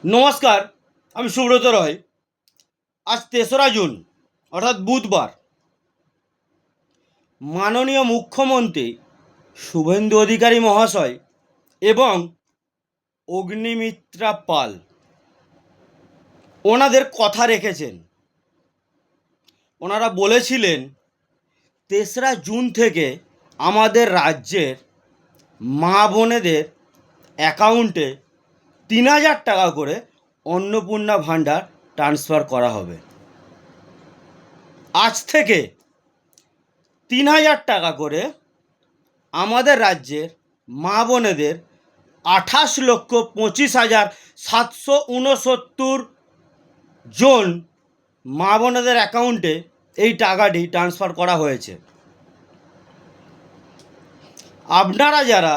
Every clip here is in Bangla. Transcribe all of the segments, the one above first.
নমস্কার, আমি সুব্রত রয়। আজ ৩রা জুন অর্থাৎ বুধবার, মাননীয় মুখ্যমন্ত্রী শুভেন্দু অধিকারী মহাশয় এবং অগ্নিমিত্রা পাল ওনাদের কথা রেখেছেন। ওনারা বলেছিলেন ৩রা জুন থেকে আমাদের রাজ্যের মা বোনেদের অ্যাকাউন্টে ৩,০০০ টাকা করে অন্নপূর্ণা ভাণ্ডার ট্রান্সফার করা হবে। আজ থেকে ৩,০০০ টাকা করে আমাদের রাজ্যের মা বোনেদের ২৮,২৫,৭৬৯ জন মা বোনেদের অ্যাকাউন্টে এই টাকাটি ট্রান্সফার করা হয়েছে। আপনারা যারা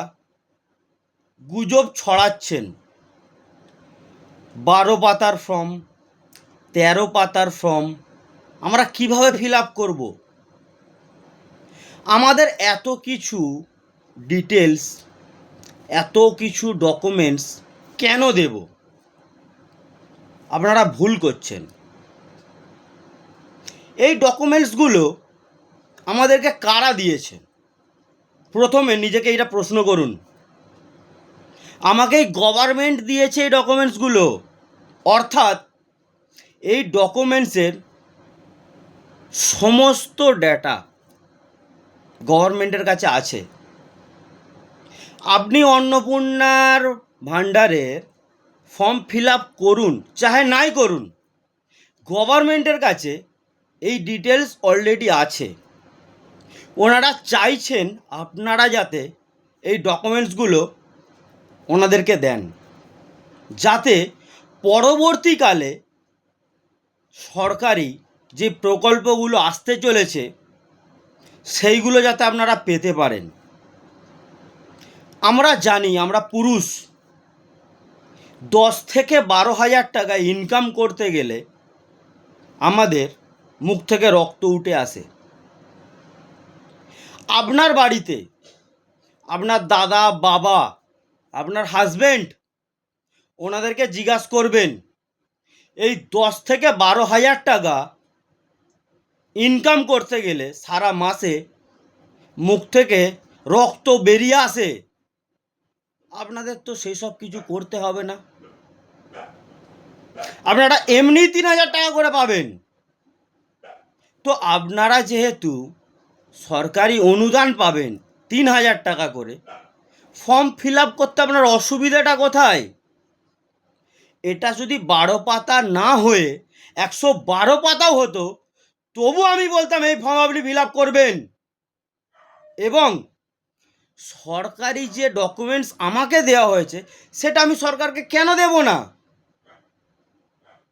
গুজব ছড়াচ্ছেন ১২ পাতার ফর্ম, ১৩ পাতার ফর্ম আমরা কিভাবে ফিল আপ করব? আমাদের এত কিছু ডিটেলস, এত কিছু ডকুমেন্টস কেন দেব? আপনারা ভুল করছেন। এই ডকুমেন্টসগুলো আমাদেরকে কারা দিয়েছে? প্রথমে নিজেকে এটা প্রশ্ন করুন। আমাকেই গভর্নমেন্ট দিয়েছে এই ডকুমেন্টসগুলো, অর্থাৎ এই ডকুমেন্টসের সমস্ত ডেটা গভর্নমেন্টের কাছে আছে। আপনি অন্নপূর্ণার ভাণ্ডারের ফর্ম ফিল আপ করুন চাহে নাই করুন, গভর্নমেন্টের কাছে এই ডিটেলস অলরেডি আছে। ওনারা চাইছেন আপনারা যাতে এই ডকুমেন্টসগুলো ওনাদেরকে দেন, যাতে পরবর্তীকালে সরকারি যে প্রকল্পগুলো আসতে চলেছে সেইগুলো যাতে আপনারা পেতে পারেন। আমরা জানি, আমরা পুরুষ ১০ থেকে ১২,০০০ টাকা ইনকাম করতে গেলে আমাদের মুখ থেকে রক্ত উঠে আসে। আপনার বাড়িতে আপনার দাদা, বাবা, আপনার হাজব্যান্ড, ওনাদেরকে জিজ্ঞাসা করবেন এই ১০ থেকে ১২,০০০ টাকা ইনকাম করতে গেলে সারা মাসে মুখ থেকে রক্ত বেরিয়ে আসে। আপনাদের তো সেই সব কিছু করতে হবে না, আপনারা এমনি ৩,০০০ টাকা করে পাবেন। তো আপনারা যেহেতু সরকারি অনুদান পাবেন ৩,০০০ টাকা করে, ফর্ম ফিল আপ করতে আপনার অসুবিধাটা কোথায়? এটা যদি ১২ পাতা না হয়ে ১১২ পাতাও হতো, তবু আমি বলতাম এই ফর্ম আপনি ফিল আপ করবেন। এবং সরকারি যে ডকুমেন্টস আমাকে দেওয়া হয়েছে সেটা আমি সরকারকে কেন দেব না?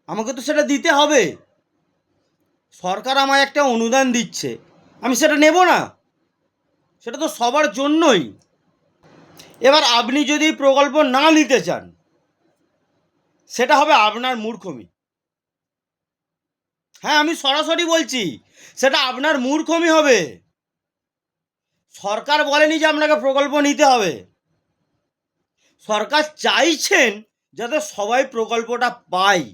আমাকে তো সেটা দিতে হবে। সরকার আমায় একটা অনুদান দিচ্ছে, আমি সেটা নেব না? সেটা তো সবার জন্যই। এবার আপনি যদি প্রকল্প না নিতে চান, সেটা হবে আপনার মূর্খমি। হ্যাঁ, আমি সরাসরি বলছি, সেটা আপনার মূর্খমি হবে। সরকার বলেনি যে আপনাকে প্রকল্প নিতে হবে। সরকার চাইছেন যাতে সবাই প্রকল্পটা পায়।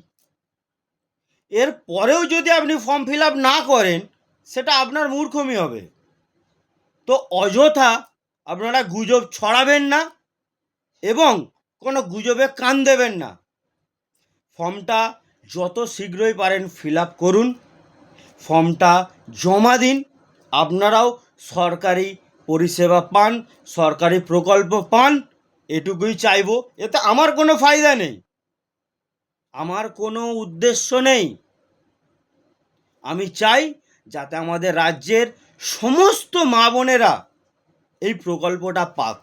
এর পরেও যদি আপনি ফর্ম ফিল আপ না করেন, সেটা আপনার মূর্খমি হবে। তো অযথা আপনারা গুজব ছড়াবেন না এবং কোনো গুজবে কান দেবেন না। ফর্মটা যত শীঘ্রই পারেন ফিল আপ করুন, ফর্মটা জমা দিন। আপনারাও সরকারি পরিষেবা পান, সরকারি প্রকল্প পান, এটুকুই চাইব। এতে আমার কোনো ফায়দা নেই, আমার কোনো উদ্দেশ্য নেই। আমি চাই যাতে আমাদের রাজ্যের সমস্ত মা বোনেরা এই প্রকল্পটা পাক।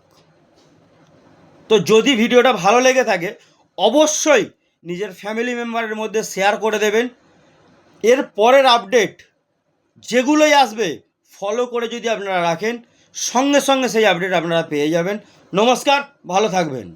তো যদি ভিডিওটা ভালো লেগে থাকে অবশ্যই নিজের ফ্যামিলি মেম্বারের মধ্যে শেয়ার করে দেবেন। এর পরের আপডেট যেগুলোই আসবে ফলো করে যদি আপনারা রাখেন, সঙ্গে সঙ্গে সেই আপডেট আপনারা পেয়ে যাবেন। নমস্কার, ভালো থাকবেন।